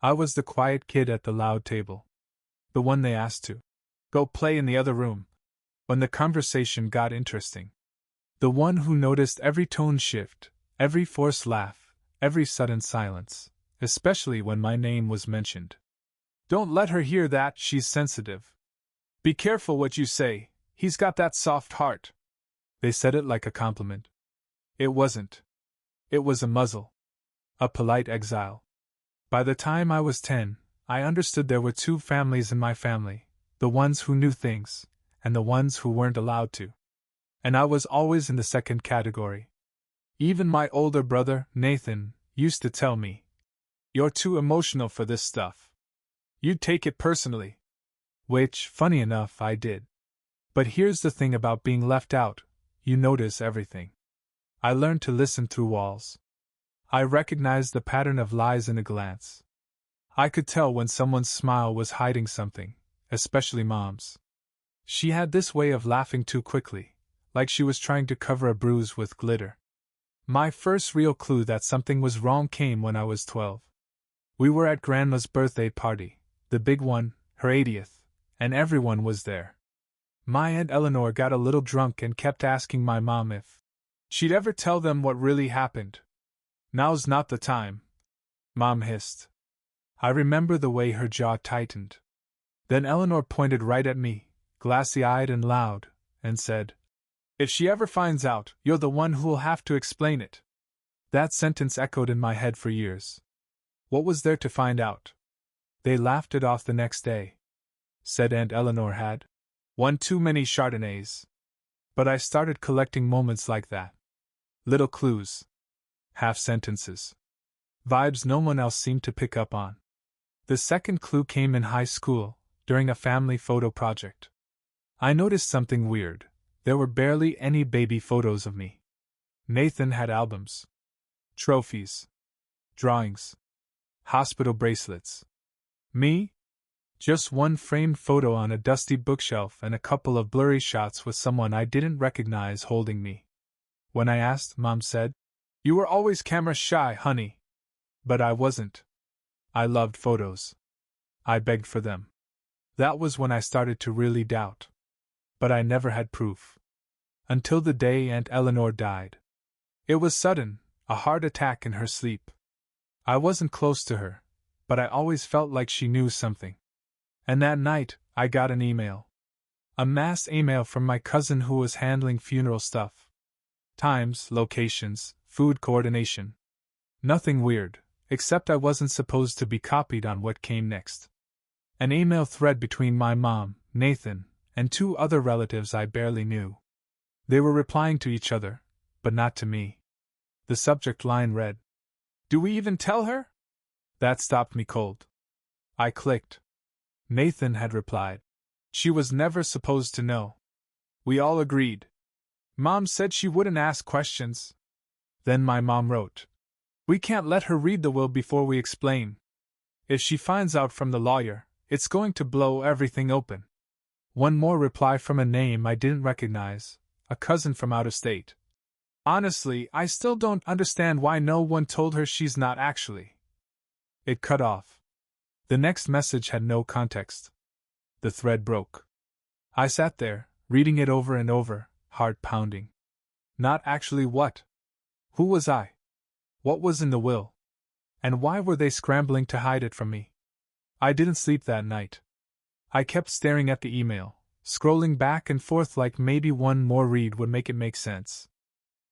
I was the quiet kid at the loud table. The one they asked to go play in the other room when the conversation got interesting. The one who noticed every tone shift, every forced laugh, every sudden silence, especially when my name was mentioned. Don't let her hear that, she's sensitive. Be careful what you say, he's got that soft heart. They said it like a compliment. It wasn't. It was a muzzle. A polite exile. By the time I was 10, I understood there were two families in my family, the ones who knew things, and the ones who weren't allowed to. And I was always in the second category. Even my older brother, Nathan, used to tell me, "You're too emotional for this stuff. You'd take it personally." Which, funny enough, I did. But here's the thing about being left out, you notice everything. I learned to listen through walls. I recognized the pattern of lies in a glance. I could tell when someone's smile was hiding something, especially Mom's. She had this way of laughing too quickly, like she was trying to cover a bruise with glitter. My first real clue that something was wrong came when I was 12. We were at Grandma's birthday party, the big one, her 80th, and everyone was there. My Aunt Eleanor got a little drunk and kept asking my mom if she'd ever tell them what really happened. "Now's not the time," Mom hissed. I remember the way her jaw tightened. Then Eleanor pointed right at me, glassy-eyed and loud, and said, "If she ever finds out, you're the one who'll have to explain it." That sentence echoed in my head for years. What was there to find out? They laughed it off the next day. Said Aunt Eleanor had one too many Chardonnays. But I started collecting moments like that. Little clues. Half sentences. Vibes no one else seemed to pick up on. The second clue came in high school, during a family photo project. I noticed something weird. There were barely any baby photos of me. Nathan had albums, trophies, drawings, hospital bracelets. Me? Just one framed photo on a dusty bookshelf and a couple of blurry shots with someone I didn't recognize holding me. When I asked, Mom said, "You were always camera shy, honey." But I wasn't. I loved photos. I begged for them. That was when I started to really doubt. But I never had proof. Until the day Aunt Eleanor died. It was sudden, a heart attack in her sleep. I wasn't close to her, but I always felt like she knew something. And that night, I got an email. A mass email from my cousin who was handling funeral stuff. Times, locations, food coordination. Nothing weird, except I wasn't supposed to be copied on what came next. An email thread between my mom, Nathan, and two other relatives I barely knew. They were replying to each other, but not to me. The subject line read, "Do we even tell her?" That stopped me cold. I clicked. Nathan had replied, "She was never supposed to know." We all agreed. Mom said she wouldn't ask questions. Then my mom wrote, "We can't let her read the will before we explain. If she finds out from the lawyer, it's going to blow everything open." One more reply from a name I didn't recognize, a cousin from out of state. "Honestly, I still don't understand why no one told her she's not actually." It cut off. The next message had no context. The thread broke. I sat there, reading it over and over, heart pounding. Not actually what? Who was I? What was in the will? And why were they scrambling to hide it from me? I didn't sleep that night. I kept staring at the email, scrolling back and forth like maybe one more read would make it make sense.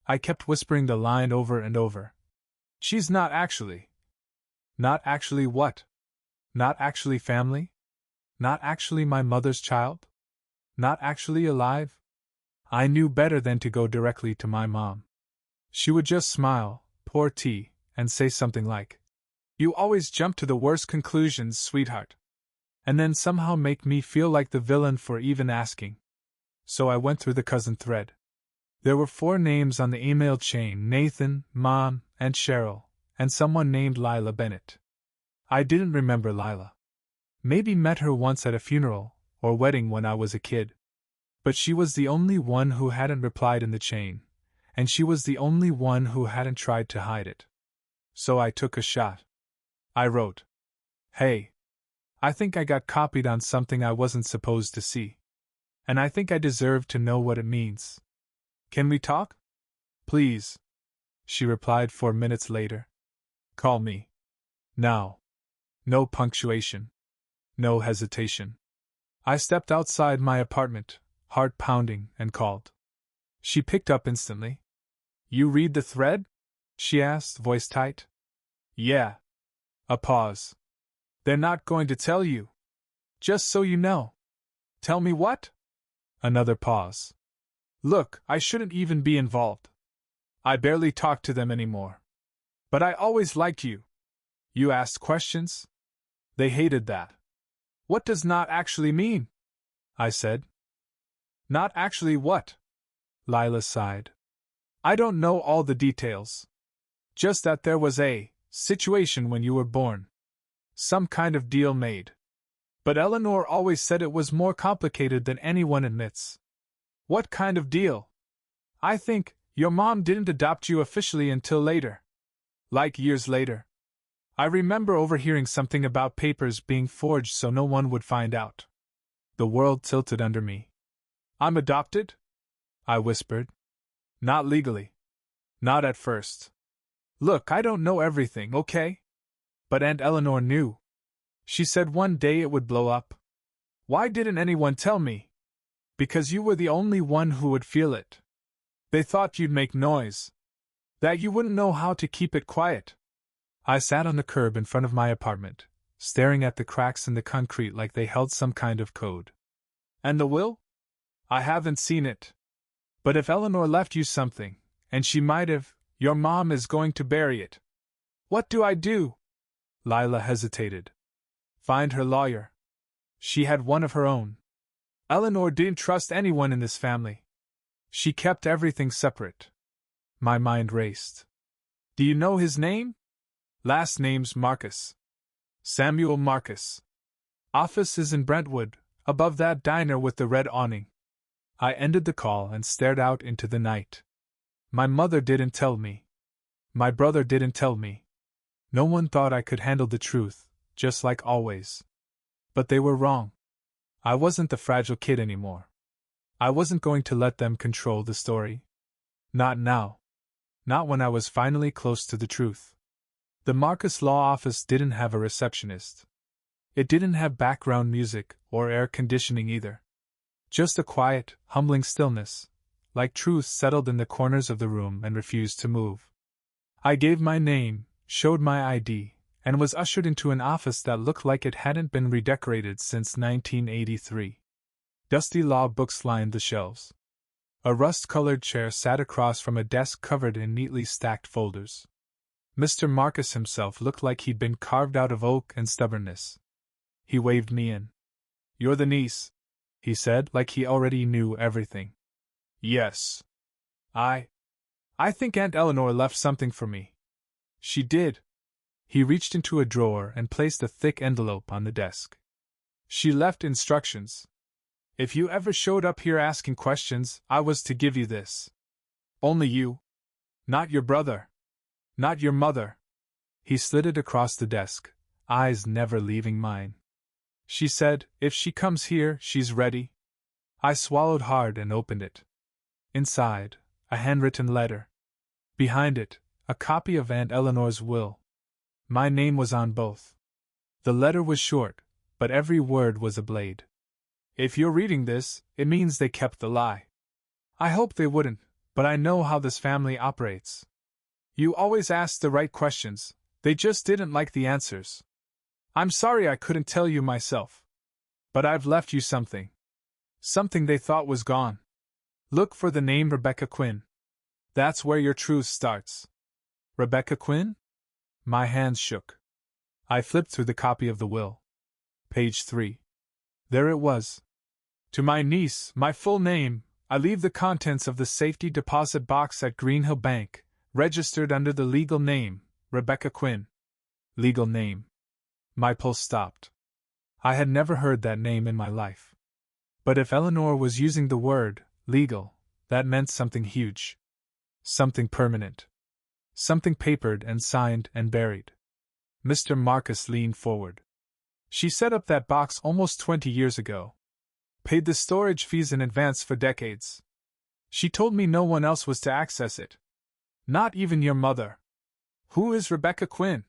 I kept whispering the line over and over. "She's not actually." Not actually what? Not actually family? Not actually my mother's child? Not actually alive? I knew better than to go directly to my mom. She would just smile, pour tea, and say something like, "You always jump to the worst conclusions, sweetheart." And then somehow make me feel like the villain for even asking. So I went through the cousin thread. There were 4 names on the email chain: Nathan, Mom, and Cheryl, and someone named Lila Bennett. I didn't remember Lila. Maybe met her once at a funeral or wedding when I was a kid. But she was the only one who hadn't replied in the chain, and she was the only one who hadn't tried to hide it. So I took a shot. I wrote, Hey, I think I got copied on something I wasn't supposed to see. And I think I deserve to know what it means. Can we talk? Please, she replied 4 minutes later. Call me. Now. No punctuation. No hesitation. I stepped outside my apartment, heart pounding, and called. She picked up instantly. You read the thread? She asked, voice tight. Yeah. A pause. They're not going to tell you. Just so you know. Tell me what? Another pause. Look, I shouldn't even be involved. I barely talk to them anymore. But I always liked you. You asked questions? They hated that. What does not actually mean? I said. Not actually what? Lila sighed. I don't know all the details. Just that there was a situation when you were born. Some kind of deal made. But Eleanor always said it was more complicated than anyone admits. What kind of deal? I think your mom didn't adopt you officially until later. Like years later. I remember overhearing something about papers being forged so no one would find out. The world tilted under me. I'm adopted? I whispered. Not legally. Not at first. Look, I don't know everything, okay? But Aunt Eleanor knew. She said one day it would blow up. Why didn't anyone tell me? Because you were the only one who would feel it. They thought you'd make noise. That you wouldn't know how to keep it quiet. I sat on the curb in front of my apartment, staring at the cracks in the concrete like they held some kind of code. And the will? I haven't seen it. But if Eleanor left you something, and she might have, your mom is going to bury it. What do I do? Lila hesitated. Find her lawyer. She had one of her own. Eleanor didn't trust anyone in this family. She kept everything separate. My mind raced. Do you know his name? Last name's Marcus. Samuel Marcus. Office is in Brentwood, above that diner with the red awning. I ended the call and stared out into the night. My mother didn't tell me. My brother didn't tell me. No one thought I could handle the truth, just like always. But they were wrong. I wasn't the fragile kid anymore. I wasn't going to let them control the story. Not now. Not when I was finally close to the truth. The Marcus Law Office didn't have a receptionist. It didn't have background music or air conditioning either. Just a quiet, humbling stillness, like truth settled in the corners of the room and refused to move. I gave my name, showed my ID, and was ushered into an office that looked like it hadn't been redecorated since 1983. Dusty law books lined the shelves. A rust-colored chair sat across from a desk covered in neatly stacked folders. Mr. Marcus himself looked like he'd been carved out of oak and stubbornness. He waved me in. You're the niece, he said, like he already knew everything. Yes. I think Aunt Eleanor left something for me. She did. He reached into a drawer and placed a thick envelope on the desk. She left instructions. If you ever showed up here asking questions, I was to give you this. Only you. Not your brother. Not your mother. He slid it across the desk, eyes never leaving mine. She said, if she comes here, she's ready. I swallowed hard and opened it. Inside, a handwritten letter. Behind it, a copy of Aunt Eleanor's will. My name was on both. The letter was short, but every word was a blade. If you're reading this, it means they kept the lie. I hope they wouldn't, but I know how this family operates. You always asked the right questions, they just didn't like the answers. I'm sorry I couldn't tell you myself. But I've left you something. Something they thought was gone. Look for the name Rebecca Quinn. That's where your truth starts. Rebecca Quinn? My hands shook. I flipped through the copy of the will. Page 3. There it was. To my niece, my full name, I leave the contents of the safety deposit box at Greenhill Bank, registered under the legal name, Rebecca Quinn. Legal name. My pulse stopped. I had never heard that name in my life. But if Eleanor was using the word, legal, that meant something huge. Something permanent. Something papered and signed and buried. Mr. Marcus leaned forward. She set up that box almost 20 years ago. Paid the storage fees in advance for decades. She told me no one else was to access it. Not even your mother. Who is Rebecca Quinn?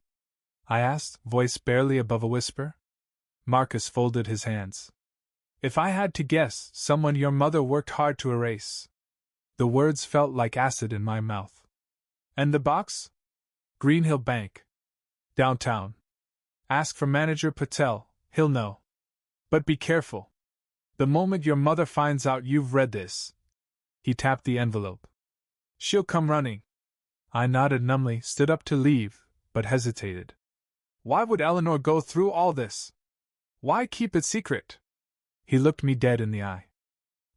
I asked, voice barely above a whisper. Marcus folded his hands. If I had to guess, someone your mother worked hard to erase. The words felt like acid in my mouth. And the box? Greenhill Bank. Downtown. Ask for Manager Patel, he'll know. But be careful. The moment your mother finds out you've read this. He tapped the envelope. She'll come running. I nodded numbly, stood up to leave, but hesitated. Why would Eleanor go through all this? Why keep it secret? He looked me dead in the eye.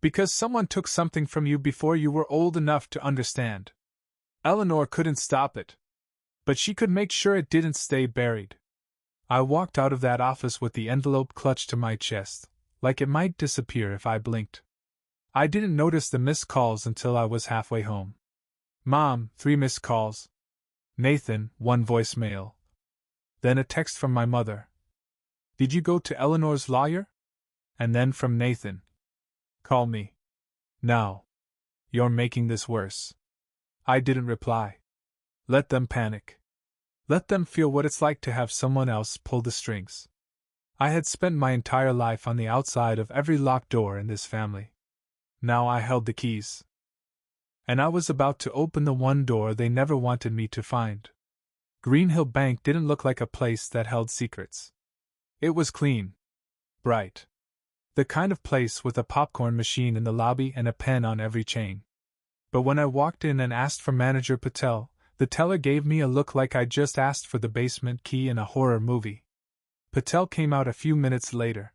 Because someone took something from you before you were old enough to understand. Eleanor couldn't stop it. But she could make sure it didn't stay buried. I walked out of that office with the envelope clutched to my chest, like it might disappear if I blinked. I didn't notice the missed calls until I was halfway home. Mom, 3 missed calls. Nathan, 1 voicemail. Then a text from my mother. Did you go to Eleanor's lawyer? And then from Nathan. Call me. Now. You're making this worse. I didn't reply. Let them panic. Let them feel what it's like to have someone else pull the strings. I had spent my entire life on the outside of every locked door in this family. Now I held the keys. And I was about to open the one door they never wanted me to find. Greenhill Bank didn't look like a place that held secrets. It was clean. Bright. The kind of place with a popcorn machine in the lobby and a pen on every chain. But when I walked in and asked for Manager Patel, the teller gave me a look like I'd just asked for the basement key in a horror movie. Patel came out a few minutes later.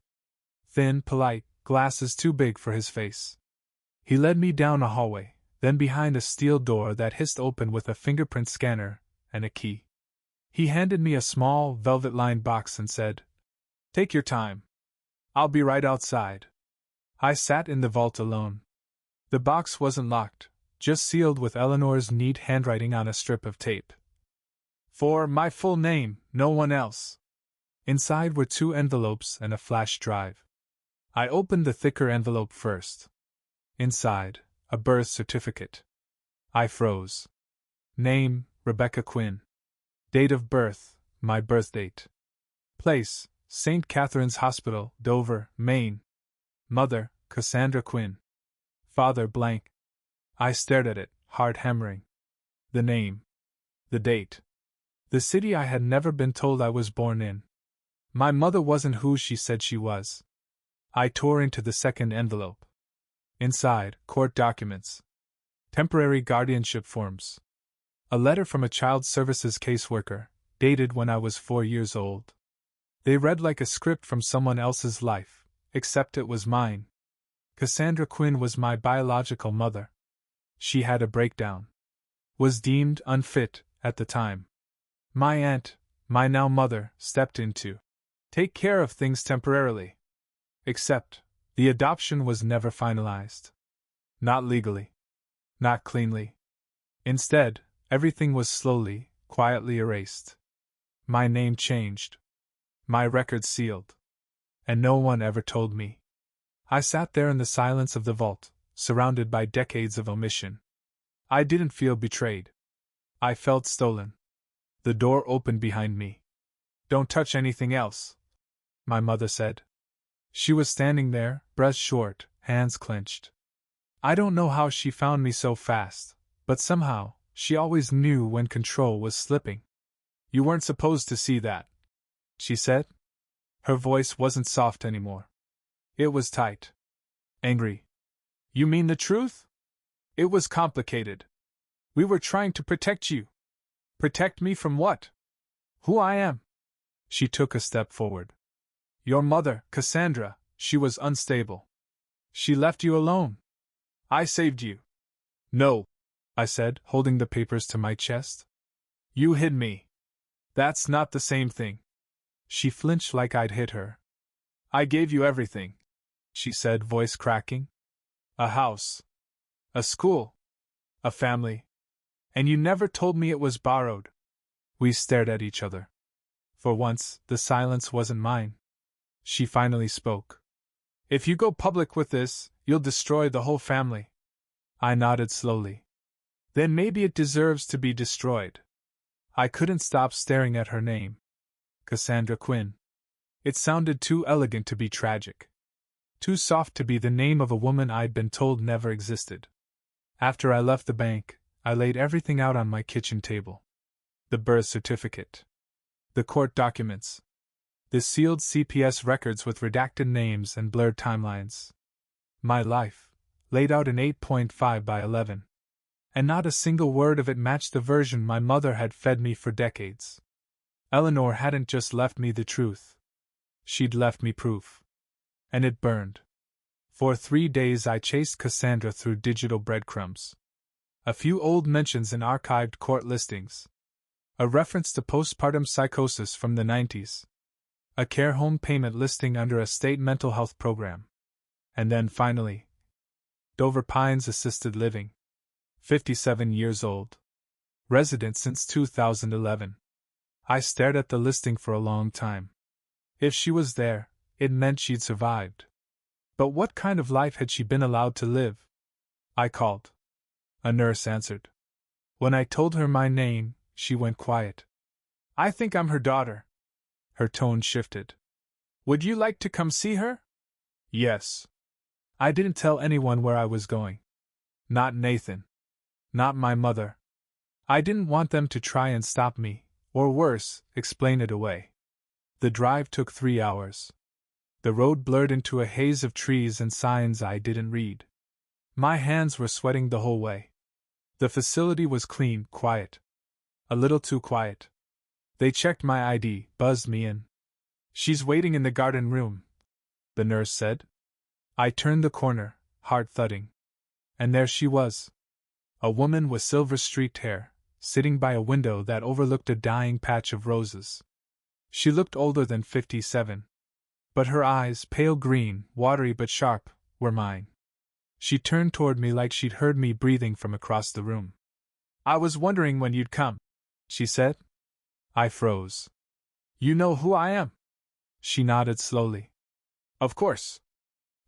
Thin, polite, glasses too big for his face. He led me down a hallway, then behind a steel door that hissed open with a fingerprint scanner and a key. He handed me a small, velvet-lined box and said, "Take your time. I'll be right outside." I sat in the vault alone. The box wasn't locked, just sealed with Eleanor's neat handwriting on a strip of tape. For my full name, no one else. Inside were 2 envelopes and a flash drive. I opened the thicker envelope first. Inside, a birth certificate. I froze. Name, Rebecca Quinn. Date of birth, my birth date. Place, St. Catherine's Hospital, Dover, Maine. Mother, Cassandra Quinn. Father blank. I stared at it, heart hammering. The name. The date. The city I had never been told I was born in. My mother wasn't who she said she was. I tore into the second envelope. Inside, court documents. Temporary guardianship forms. A letter from a child services caseworker, dated when I was 4 years old. They read like a script from someone else's life, except it was mine. Cassandra Quinn was my biological mother. She had a breakdown. Was deemed unfit at the time. My aunt, my now mother, stepped in to take care of things temporarily. Except, the adoption was never finalized. Not legally. Not cleanly. Instead, everything was slowly, quietly erased. My name changed. My record sealed. And no one ever told me. I sat there in the silence of the vault, surrounded by decades of omission. I didn't feel betrayed. I felt stolen. The door opened behind me. "Don't touch anything else," my mother said. She was standing there, breath short, hands clenched. I don't know how she found me so fast, but somehow, she always knew when control was slipping. "You weren't supposed to see that," she said. Her voice wasn't soft anymore. It was tight. Angry. "You mean the truth? It was complicated. We were trying to protect you." "Protect me from what?" "Who I am." She took a step forward. "Your mother, Cassandra, she was unstable. She left you alone. I saved you." "No," I said, holding the papers to my chest. "You hid me. That's not the same thing." She flinched like I'd hit her. "I gave you everything," she said, voice cracking. "A house. A school. A family. And you never told me it was borrowed." We stared at each other. For once, the silence wasn't mine. She finally spoke. If you go public with this, you'll destroy the whole family. I nodded slowly. Then maybe it deserves to be destroyed. I couldn't stop staring at her name. Cassandra Quinn. It sounded too elegant to be tragic. Too soft to be the name of a woman I'd been told never existed. After I left the bank, I laid everything out on my kitchen table. The birth certificate. The court documents. The sealed CPS records with redacted names and blurred timelines. My life, laid out in 8.5 by 11. And not a single word of it matched the version my mother had fed me for decades. Eleanor hadn't just left me the truth. She'd left me proof. And it burned. For 3 days I chased Cassandra through digital breadcrumbs. A few old mentions in archived court listings. A reference to postpartum psychosis from the 90s. A care home payment listing under a state mental health program. And then finally, Dover Pines Assisted Living. 57 years old. Resident since 2011. I stared at the listing for a long time. If she was there, it meant she'd survived. But what kind of life had she been allowed to live? I called. A nurse answered. When I told her my name, she went quiet. I think I'm her daughter. Her tone shifted. Would you like to come see her? Yes. I didn't tell anyone where I was going. Not Nathan. Not my mother. I didn't want them to try and stop me, or worse, explain it away. The drive took 3 hours. The road blurred into a haze of trees and signs I didn't read. My hands were sweating the whole way. The facility was clean, quiet. A little too quiet. They checked my ID, buzzed me in. She's waiting in the garden room, the nurse said. I turned the corner, heart thudding. And there she was. A woman with silver-streaked hair, sitting by a window that overlooked a dying patch of roses. She looked older than 57. But her eyes, pale green, watery but sharp, were mine. She turned toward me like she'd heard me breathing from across the room. I was wondering when you'd come, she said. I froze. You know who I am? She nodded slowly. Of course.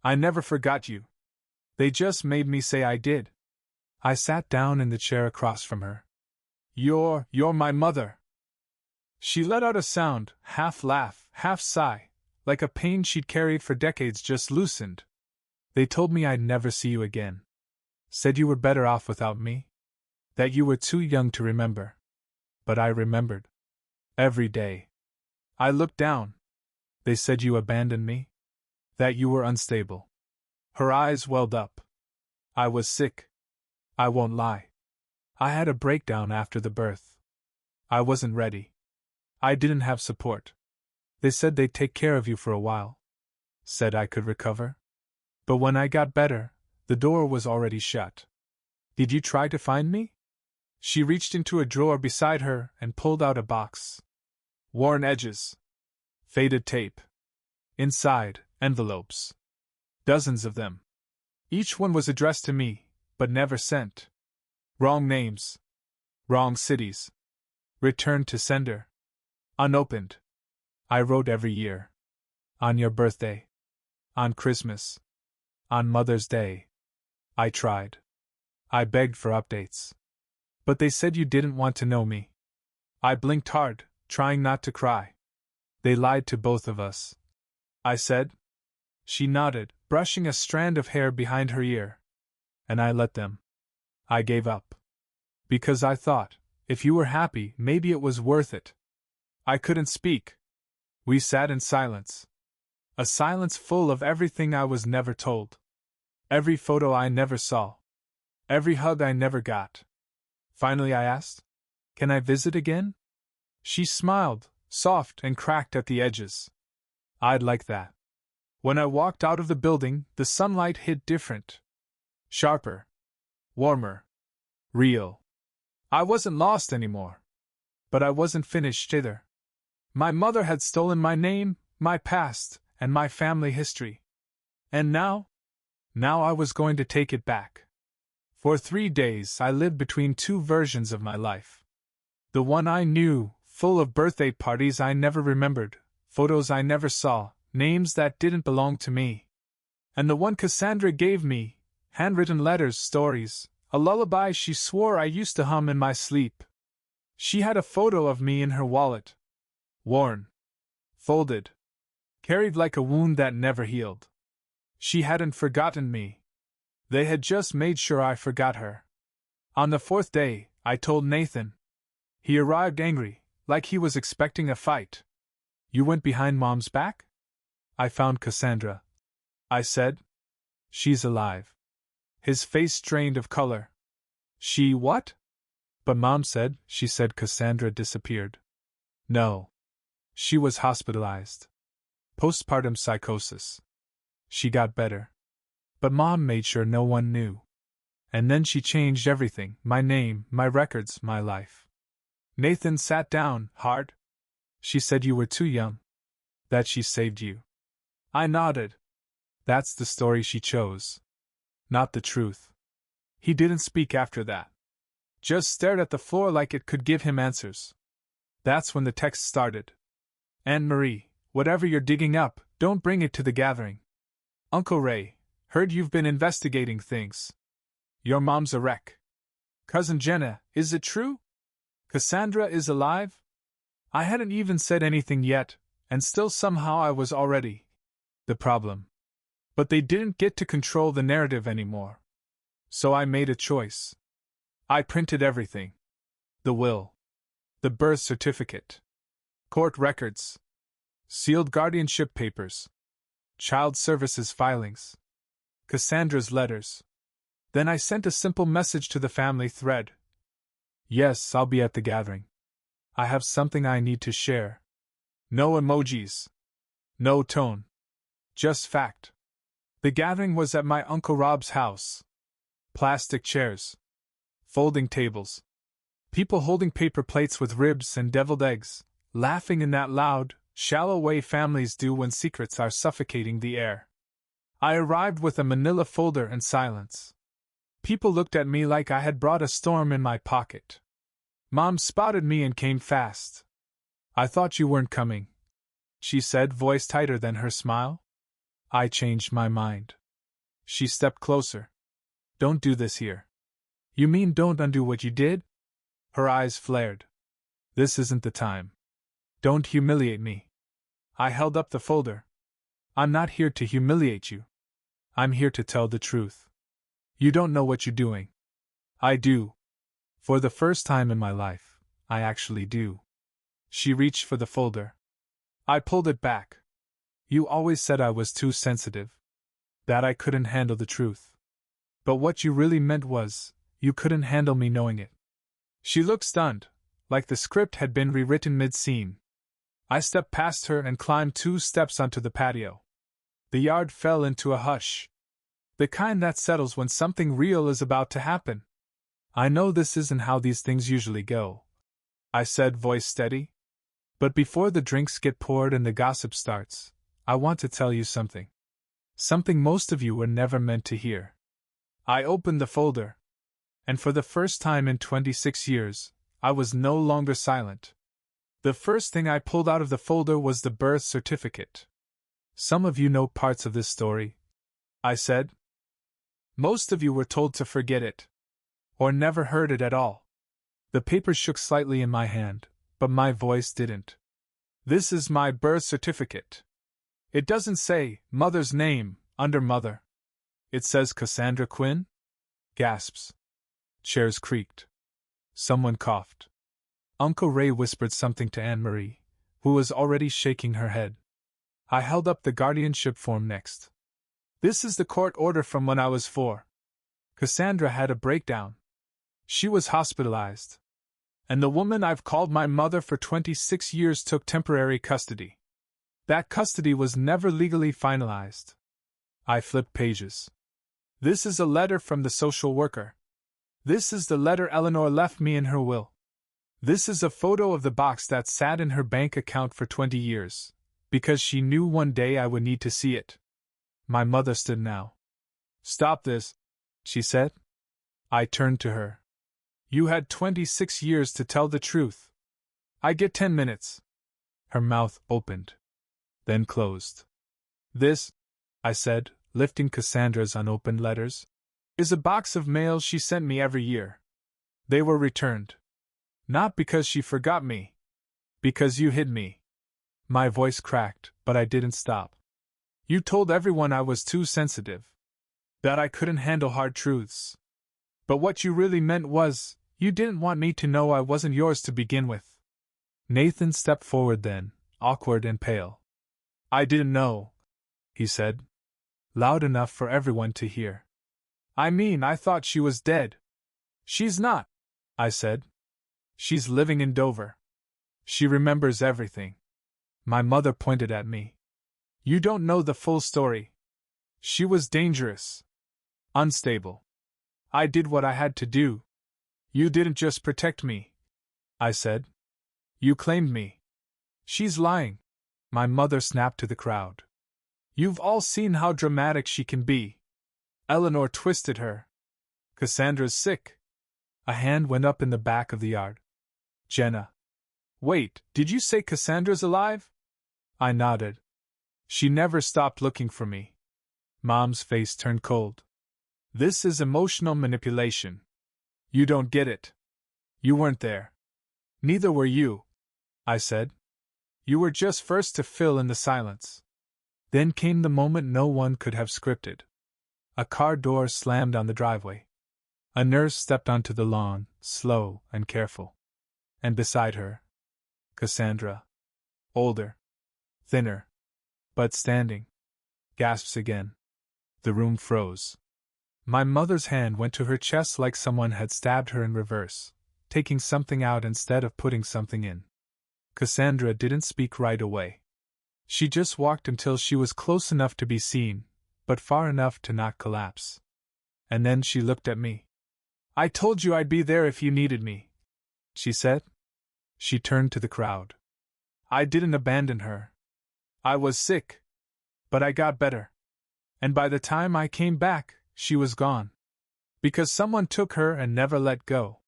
I never forgot you. They just made me say I did. I sat down in the chair across from her. You're my mother. She let out a sound, half laugh, half sigh, like a pain she'd carried for decades just loosened. They told me I'd never see you again. Said you were better off without me. That you were too young to remember. But I remembered. Every day. I looked down. They said you abandoned me. That you were unstable. Her eyes welled up. I was sick. I won't lie. I had a breakdown after the birth. I wasn't ready. I didn't have support. They said they'd take care of you for a while. Said I could recover. But when I got better, the door was already shut. Did you try to find me? She reached into a drawer beside her and pulled out a box. Worn edges. Faded tape. Inside, envelopes. Dozens of them. Each one was addressed to me, but never sent. Wrong names. Wrong cities. Returned to sender. Unopened. I wrote every year. On your birthday. On Christmas. On Mother's Day. I tried. I begged for updates. But they said you didn't want to know me. I blinked hard, trying not to cry. They lied to both of us. I said. She nodded, brushing a strand of hair behind her ear. And I let them. I gave up. Because I thought, if you were happy, maybe it was worth it. I couldn't speak. We sat in silence. A silence full of everything I was never told. Every photo I never saw. Every hug I never got. Finally I asked, Can I visit again? She smiled, soft and cracked at the edges. I'd like that. When I walked out of the building, the sunlight hit different. Sharper. Warmer. Real. I wasn't lost anymore. But I wasn't finished either. My mother had stolen my name, my past, and my family history. And now I was going to take it back. For 3 days I lived between two versions of my life. The one I knew, full of birthday parties I never remembered, photos I never saw, names that didn't belong to me. And the one Cassandra gave me, handwritten letters, stories, a lullaby she swore I used to hum in my sleep. She had a photo of me in her wallet. Worn. Folded. Carried like a wound that never healed. She hadn't forgotten me. They had just made sure I forgot her. On the fourth day, I told Nathan. He arrived angry, like he was expecting a fight. You went behind Mom's back? I found Cassandra, I said. She's alive. His face drained of color. She what? But Mom said, she said Cassandra disappeared. No. She was hospitalized. Postpartum psychosis. She got better. But Mom made sure no one knew. And then she changed everything, my name, my records, my life. Nathan sat down, hard. She said you were too young. That she saved you. I nodded. That's the story she chose. Not the truth. He didn't speak after that. Just stared at the floor like it could give him answers. That's when the text started. Aunt Marie, whatever you're digging up, don't bring it to the gathering. Uncle Ray, heard you've been investigating things. Your mom's a wreck. Cousin Jenna, is it true? Cassandra is alive? I hadn't even said anything yet, and still somehow I was already the problem. But they didn't get to control the narrative anymore. So I made a choice. I printed everything. The will. The birth certificate. Court records. Sealed guardianship papers. Child services filings. Cassandra's letters. Then I sent a simple message to the family thread. Yes, I'll be at the gathering. I have something I need to share. No emojis. No tone. Just fact. The gathering was at my Uncle Rob's house. Plastic chairs. Folding tables. People holding paper plates with ribs and deviled eggs, laughing in that loud, shallow way families do when secrets are suffocating the air. I arrived with a manila folder and silence. People looked at me like I had brought a storm in my pocket. Mom spotted me and came fast. I thought you weren't coming, she said, voice tighter than her smile. I changed my mind. She stepped closer. Don't do this here. You mean don't undo what you did? Her eyes flared. This isn't the time. Don't humiliate me. I held up the folder. I'm not here to humiliate you. I'm here to tell the truth. You don't know what you're doing. I do. For the first time in my life, I actually do. She reached for the folder. I pulled it back. You always said I was too sensitive. That I couldn't handle the truth. But what you really meant was, you couldn't handle me knowing it. She looked stunned, like the script had been rewritten mid-scene. I stepped past her and climbed 2 steps onto the patio. The yard fell into a hush. The kind that settles when something real is about to happen. I know this isn't how these things usually go, I said, voice steady. But before the drinks get poured and the gossip starts, I want to tell you something. Something most of you were never meant to hear. I opened the folder. And for the first time in 26 years, I was no longer silent. The first thing I pulled out of the folder was the birth certificate. Some of you know parts of this story, I said. Most of you were told to forget it. Or never heard it at all. The paper shook slightly in my hand, but my voice didn't. This is my birth certificate. It doesn't say mother's name under mother. It says Cassandra Quinn? Gasps. Chairs creaked. Someone coughed. Uncle Ray whispered something to Aunt Marie, who was already shaking her head. I held up the guardianship form next. This is the court order from when I was 4. Cassandra had a breakdown. She was hospitalized. And the woman I've called my mother for 26 years took temporary custody. That custody was never legally finalized. I flipped pages. This is a letter from the social worker. This is the letter Eleanor left me in her will. This is a photo of the box that sat in her bank account for 20 years, because she knew one day I would need to see it. My mother stood now. Stop this, she said. I turned to her. You had 26 years to tell the truth. I get 10 minutes. Her mouth opened. Then closed. This, I said, lifting Cassandra's unopened letters, is a box of mail she sent me every year. They were returned. Not because she forgot me. Because you hid me. My voice cracked, but I didn't stop. You told everyone I was too sensitive. That I couldn't handle hard truths. But what you really meant was, you didn't want me to know I wasn't yours to begin with. Nathan stepped forward then, awkward and pale. I didn't know, he said, loud enough for everyone to hear. I mean, I thought she was dead. She's not, I said. She's living in Dover. She remembers everything. My mother pointed at me. You don't know the full story. She was dangerous. Unstable. I did what I had to do. You didn't just protect me, I said. You claimed me. She's lying, my mother snapped to the crowd. You've all seen how dramatic she can be. Eleanor twisted her. Cassandra's sick. A hand went up in the back of the yard. Jenna. Wait, did you say Cassandra's alive? I nodded. She never stopped looking for me. Mom's face turned cold. This is emotional manipulation. You don't get it. You weren't there. Neither were you, I said. You were just first to fill in the silence. Then came the moment no one could have scripted. A car door slammed on the driveway. A nurse stepped onto the lawn, slow and careful. And beside her, Cassandra. Older. Thinner. But standing. Gasps again. The room froze. My mother's hand went to her chest like someone had stabbed her in reverse, taking something out instead of putting something in. Cassandra didn't speak right away. She just walked until she was close enough to be seen, but far enough to not collapse. And then she looked at me. I told you I'd be there if you needed me, she said. She turned to the crowd. I didn't abandon her. I was sick. But I got better. And by the time I came back, she was gone. Because someone took her and never let go.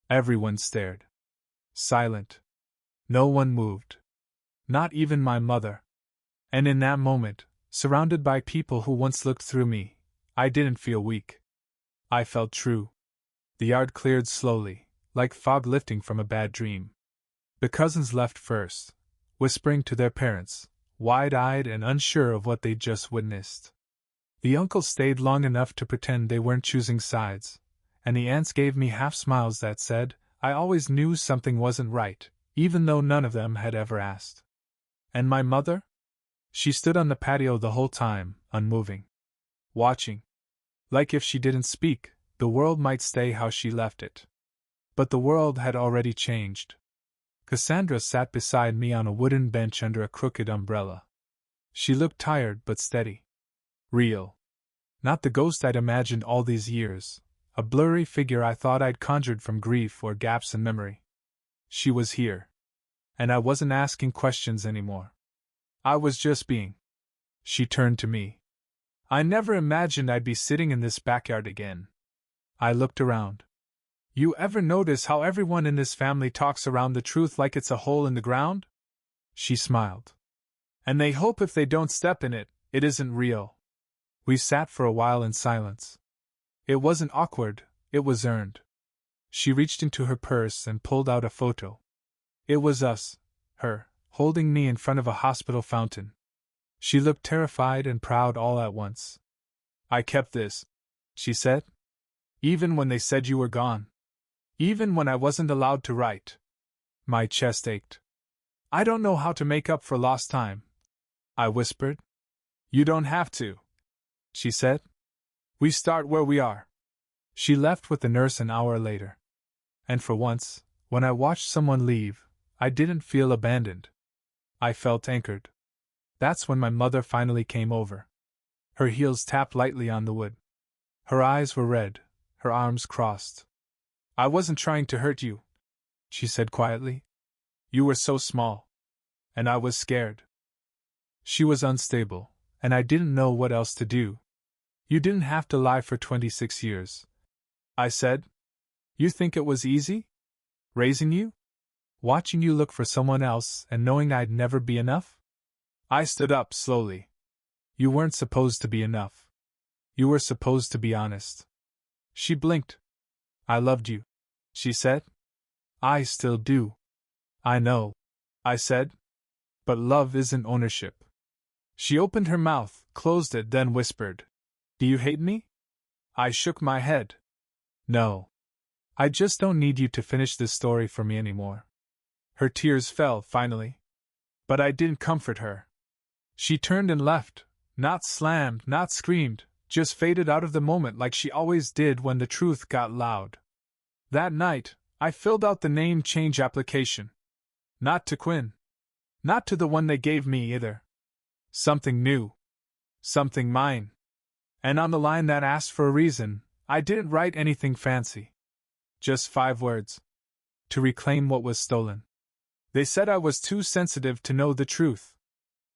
Everyone stared. Silent. No one moved. Not even my mother. And in that moment, surrounded by people who once looked through me, I didn't feel weak. I felt true. The yard cleared slowly, like fog lifting from a bad dream. The cousins left first, whispering to their parents, wide-eyed and unsure of what they'd just witnessed. The uncles stayed long enough to pretend they weren't choosing sides, and the aunts gave me half-smiles that said, I always knew something wasn't right, even though none of them had ever asked. And my mother? She stood on the patio the whole time, unmoving. Watching. Like if she didn't speak, the world might stay how she left it. But the world had already changed. Cassandra sat beside me on a wooden bench under a crooked umbrella. She looked tired but steady. Real. Not the ghost I'd imagined all these years, a blurry figure I thought I'd conjured from grief or gaps in memory. She was here. And I wasn't asking questions anymore. I was just being. She turned to me. I never imagined I'd be sitting in this backyard again. I looked around. You ever notice how everyone in this family talks around the truth like it's a hole in the ground? She smiled. And they hope if they don't step in it, it isn't real. We sat for a while in silence. It wasn't awkward, it was earned. She reached into her purse and pulled out a photo. It was us, her, holding me in front of a hospital fountain. She looked terrified and proud all at once. I kept this, she said. Even when they said you were gone. Even when I wasn't allowed to write. My chest ached. I don't know how to make up for lost time, I whispered. You don't have to, she said. We start where we are. She left with the nurse an hour later. And for once, when I watched someone leave, I didn't feel abandoned. I felt anchored. That's when my mother finally came over. Her heels tapped lightly on the wood. Her eyes were red, her arms crossed. I wasn't trying to hurt you, she said quietly. You were so small. And I was scared. She was unstable, and I didn't know what else to do. You didn't have to lie for 26 years. I said. You think it was easy? Raising you? Watching you look for someone else and knowing I'd never be enough? I stood up slowly. You weren't supposed to be enough. You were supposed to be honest. She blinked. I loved you, she said. I still do. I know, I said. But love isn't ownership. She opened her mouth, closed it, then whispered, Do you hate me? I shook my head. No. I just don't need you to finish this story for me anymore. Her tears fell, finally. But I didn't comfort her. She turned and left, not slammed, not screamed, just faded out of the moment like she always did when the truth got loud. That night, I filled out the name change application. Not to Quinn. Not to the one they gave me either. Something new. Something mine. And on the line that asked for a reason, I didn't write anything fancy. Just 5 words. To reclaim what was stolen. They said I was too sensitive to know the truth.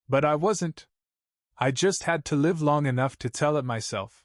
But I wasn't. I just had to live long enough to tell it myself.